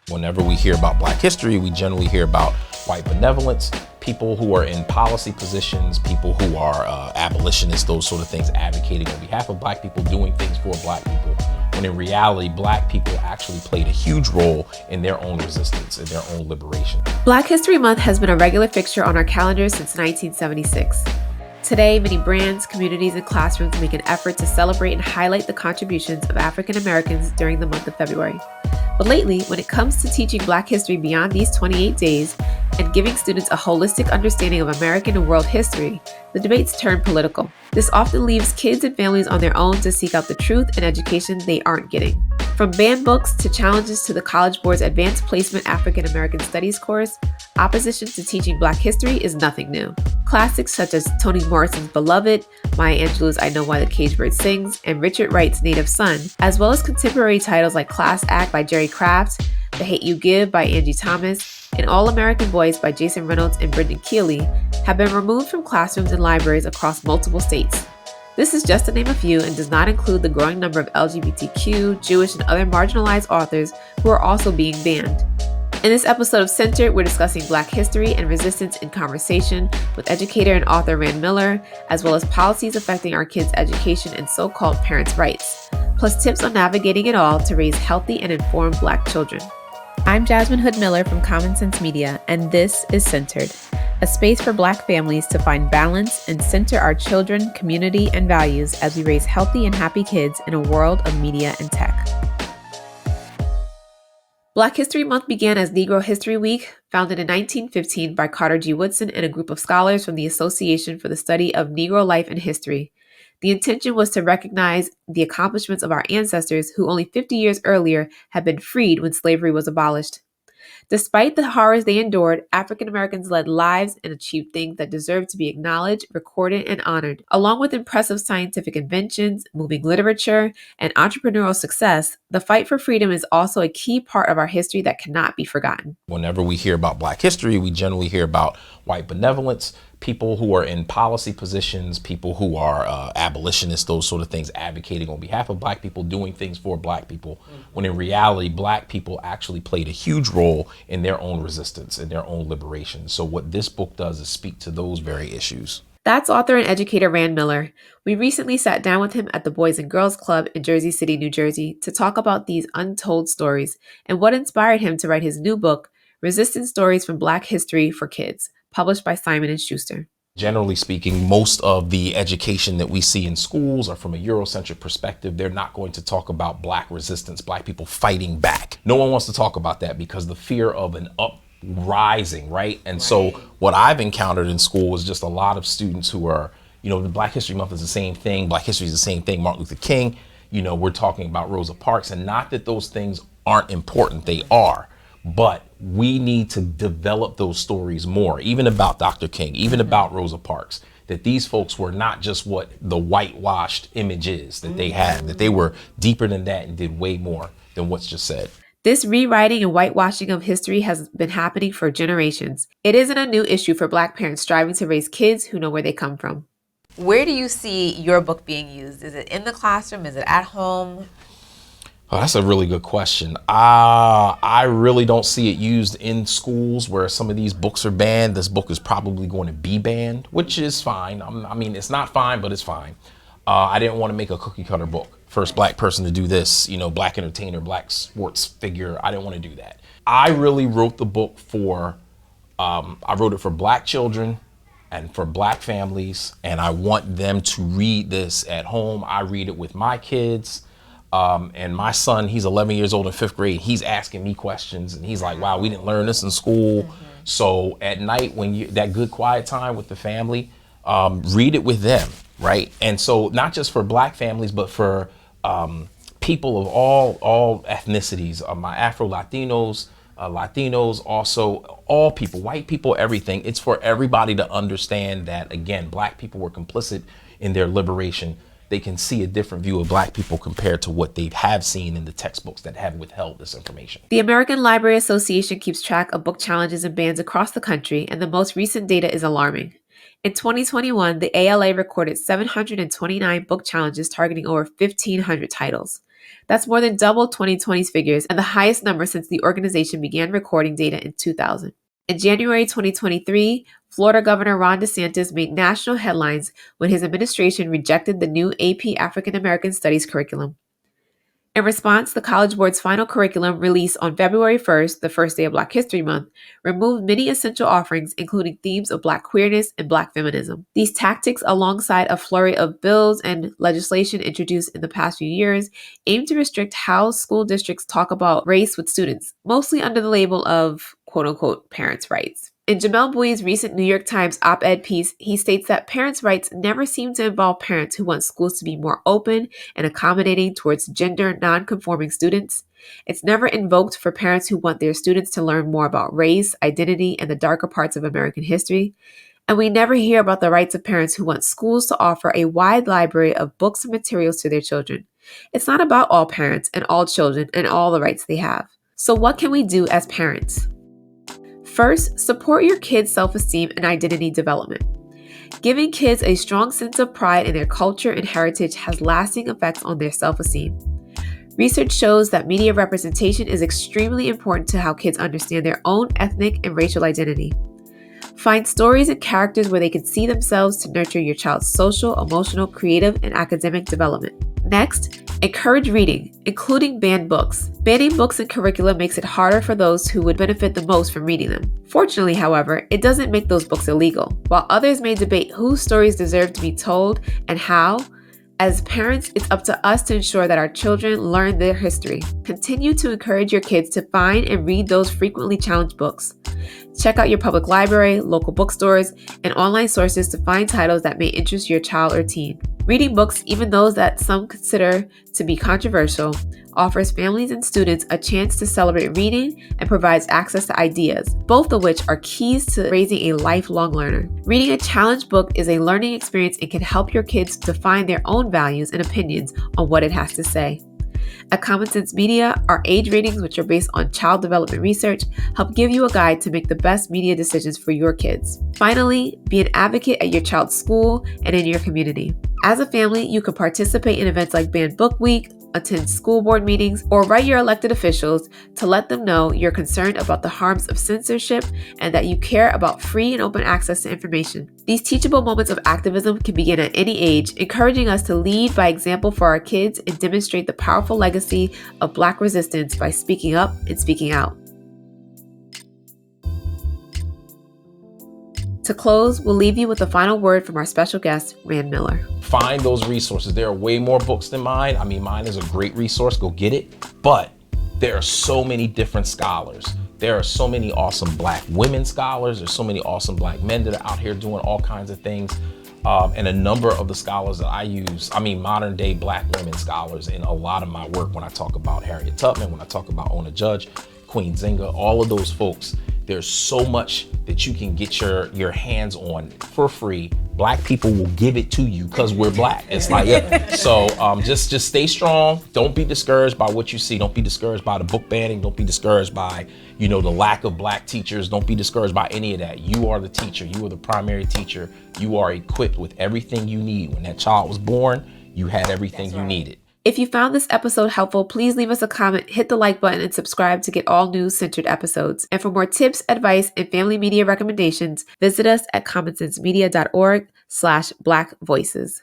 Whenever we hear about Black history, we generally hear about white benevolence, people who are in policy positions, people who are abolitionists, those sort of things, advocating on behalf of Black people, doing things for Black people. When in reality, Black people actually played a huge role in their own resistance and their own liberation. Black History Month has been a regular fixture on our calendar since 1976. Today, many brands, communities, and classrooms make an effort to celebrate and highlight the contributions of African Americans during the month of February. But lately, when it comes to teaching Black history beyond these 28 days and giving students a holistic understanding of American and world history, the debates turn political. This often leaves kids and families on their own to seek out the truth and education they aren't getting. From banned books to challenges to the College Board's Advanced Placement African American Studies course, opposition to teaching Black history is nothing new. Classics such as Toni Morrison's Beloved, Maya Angelou's I Know Why the Caged Bird Sings, and Richard Wright's Native Son, as well as contemporary titles like Class Act by Jerry Craft, The Hate U Give by Angie Thomas, and All American Boys by Jason Reynolds and Brendan Keeley, have been removed from classrooms and libraries across multiple states. This is just to name a few and does not include the growing number of LGBTQ, Jewish, and other marginalized authors who are also being banned. In this episode of Centered, we're discussing Black history and resistance in conversation with educator and author Rand Miller, as well as policies affecting our kids' education and so-called parents' rights, plus tips on navigating it all to raise healthy and informed Black children. I'm Jasmine Hood Miller from Common Sense Media, and this is Centered, a space for Black families to find balance and center our children, community, and values as we raise healthy and happy kids in a world of media and tech. Black History Month began as Negro History Week, founded in 1915 by Carter G. Woodson and a group of scholars from the Association for the Study of Negro Life and History. The intention was to recognize the accomplishments of our ancestors who only 50 years earlier had been freed when slavery was abolished. Despite the horrors they endured, African Americans led lives and achieved things that deserve to be acknowledged, recorded, and honored. Along with impressive scientific inventions, moving literature, and entrepreneurial success, the fight for freedom is also a key part of our history that cannot be forgotten. Whenever we hear about Black history, we generally hear about white benevolence, people who are in policy positions, people who are abolitionists, those sort of things, advocating on behalf of Black people, doing things for Black people, when in reality, Black people actually played a huge role in their own resistance and their own liberation. So what this book does is speak to those very issues. That's author and educator Rand Miller. We recently sat down with him at the Boys and Girls Club in Jersey City, New Jersey, to talk about these untold stories and what inspired him to write his new book, Resistance Stories from Black History for Kids, published by Simon & Schuster. Generally speaking, most of the education that we see in schools are from a Eurocentric perspective. They're not going to talk about Black resistance, Black people fighting back. No one wants to talk about that because the fear of an uprising, right? And so what I've encountered in school is just a lot of students who are, the Black History Month is the same thing. Black history is the same thing. Martin Luther King, we're talking about Rosa Parks, and not that those things aren't important. They are. But we need to develop those stories more, even about Dr. King, even about Rosa Parks, that these folks were not just what the whitewashed image is that they had, that they were deeper than that and did way more than what's just said. This rewriting and whitewashing of history has been happening for generations. It isn't a new issue for Black parents striving to raise kids who know where they come from. Where do you see your book being used? Is it in the classroom? Is it at home? Oh, that's a really good question. I really don't see it used in schools where some of these books are banned. This book is probably going to be banned, which is fine. It's not fine, but it's fine. I didn't want to make a cookie cutter book. First Black person to do this, Black entertainer, Black sports figure. I didn't want to do that. I really wrote the book I wrote it for Black children and for Black families. And I want them to read this at home. I read it with my kids. And my son, he's 11 years old in 5th grade. He's asking me questions and he's like, wow, we didn't learn this in school. So at night, when that good quiet time with the family, read it with them, right? And so not just for Black families, but for people of all ethnicities, my Afro-Latinos, Latinos, also all people, white people, everything. It's for everybody to understand that, again, Black people were complicit in their liberation. They can see a different view of Black people compared to what they have seen in the textbooks that have withheld this information. The American Library Association keeps track of book challenges and bans across the country, and the most recent data is alarming. In 2021, the ALA recorded 729 book challenges targeting over 1,500 titles. That's more than double 2020's figures and the highest number since the organization began recording data in 2000. In January 2023, Florida Governor Ron DeSantis made national headlines when his administration rejected the new AP African American Studies curriculum. In response, the College Board's final curriculum, released on February 1st, the first day of Black History Month, removed many essential offerings, including themes of Black queerness and Black feminism. These tactics, alongside a flurry of bills and legislation introduced in the past few years, aim to restrict how school districts talk about race with students, mostly under the label of quote-unquote parents' rights. In Jamel Bouie's recent New York Times op-ed piece, he states that parents' rights never seem to involve parents who want schools to be more open and accommodating towards gender non-conforming students. It's never invoked for parents who want their students to learn more about race, identity, and the darker parts of American history. And we never hear about the rights of parents who want schools to offer a wide library of books and materials to their children. It's not about all parents and all children and all the rights they have. So what can we do as parents? First, support your kids' self-esteem and identity development. Giving kids a strong sense of pride in their culture and heritage has lasting effects on their self-esteem. Research shows that media representation is extremely important to how kids understand their own ethnic and racial identity. Find stories and characters where they can see themselves to nurture your child's social, emotional, creative, and academic development. Next, encourage reading, including banned books. Banning books in curriculum makes it harder for those who would benefit the most from reading them. Fortunately, however, it doesn't make those books illegal. While others may debate whose stories deserve to be told and how, as parents, it's up to us to ensure that our children learn their history. Continue to encourage your kids to find and read those frequently challenged books. Check out your public library, local bookstores, and online sources to find titles that may interest your child or teen. Reading books, even those that some consider to be controversial, offers families and students a chance to celebrate reading and provides access to ideas, both of which are keys to raising a lifelong learner. Reading a challenged book is a learning experience and can help your kids define their own values and opinions on what it has to say. At Common Sense Media, our age ratings, which are based on child development research, help give you a guide to make the best media decisions for your kids. Finally, be an advocate at your child's school and in your community. As a family, you can participate in events like Banned Book Week, attend school board meetings, or write your elected officials to let them know you're concerned about the harms of censorship and that you care about free and open access to information. These teachable moments of activism can begin at any age, encouraging us to lead by example for our kids and demonstrate the powerful legacy of Black resistance by speaking up and speaking out. To close, we'll leave you with a final word from our special guest, Rand Miller. Find those resources. There are way more books than mine. I mean, mine is a great resource. Go get it. But there are so many different scholars. There are so many awesome Black women scholars. There's so many awesome Black men that are out here doing all kinds of things. And a number of the scholars that I use, I mean, modern day Black women scholars in a lot of my work when I talk about Harriet Tubman, when I talk about Ona Judge, Queen Zinga, all of those folks. There's so much that you can get your hands on for free. Black people will give it to you because we're Black. It's like, yeah. So just stay strong. Don't be discouraged by what you see. Don't be discouraged by the book banning. Don't be discouraged by, the lack of Black teachers. Don't be discouraged by any of that. You are the teacher. You are the primary teacher. You are equipped with everything you need. When that child was born, you had everything you needed. If you found this episode helpful, please leave us a comment, hit the like button, and subscribe to get all new centered episodes. And for more tips, advice, and family media recommendations, visit us at commonsensemedia.org/Black Voices.